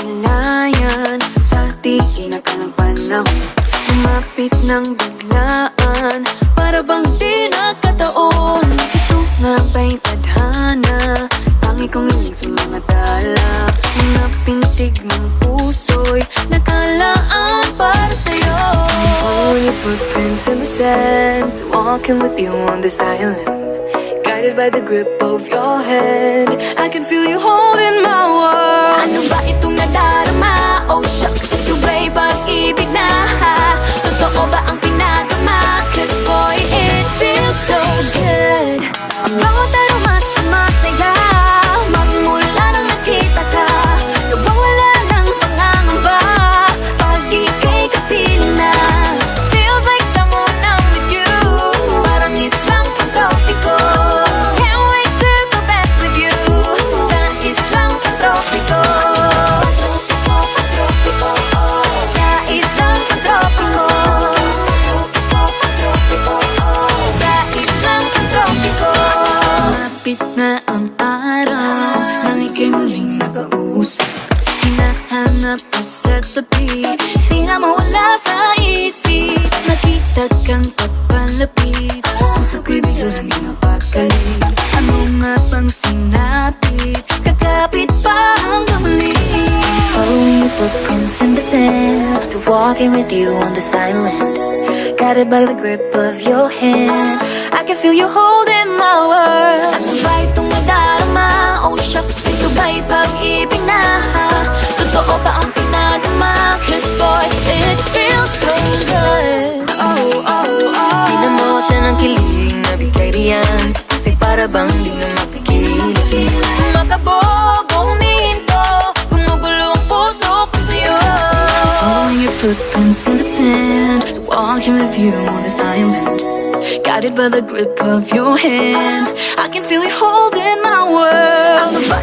naghilayan sa di inakalang panahon. Lumapit ng biglaan, para bang di nakataon. Ito nga ba'y tadhana, tangi kong iling sa mga tala. Mga pintig ng puso'y nakalaan para sa'yo. Following your footprints in the sand, walking with you on this island, guided by the grip of your hand. I can feel you holding my world. Ano ba itong nadarama? Oh shucks, ito ba'y pag-ibig na? Totoo ba ang pinadama? Cause boy, it feels so good. Bawat aroma sumasaya, magmula nang nakita ka. Nawawala ng pangangamba pag ika'y kapiling na. Feels like someone I'm with you, parang islang pantropiko. Can't wait to go back with you sa islang pantropiko. Sa islang pantropiko. Sa islang pantropiko. Lumapit na ang araw nang ika'y muling nakausap. Hinahanap ka sa tabi, di na mawala sa isip. Nakita kang papalapit, puso ko'y bigla nang napakali. Ano nga bang sinapit, kakapit pa hanggang muli. Following your footprints in the sand, to walking with you on this island, guided by the grip of your hand. I can feel you holding my world. Ano ba itong nadarama? Oh shucks, ito ba'y pag-ibig na? Totoo ba ang pinadama? Cause boy, it feels so good. Oh, oh, oh. Di na mawata ng kilig na bigay riyan, kasi para bang di na mapigil. Makabog, huminto, gumugulo ang puso ko sa'yo. Following your footprints in the sand, walking with you on this island, guided by the grip of your hand. I can feel you holding my world. Ano ba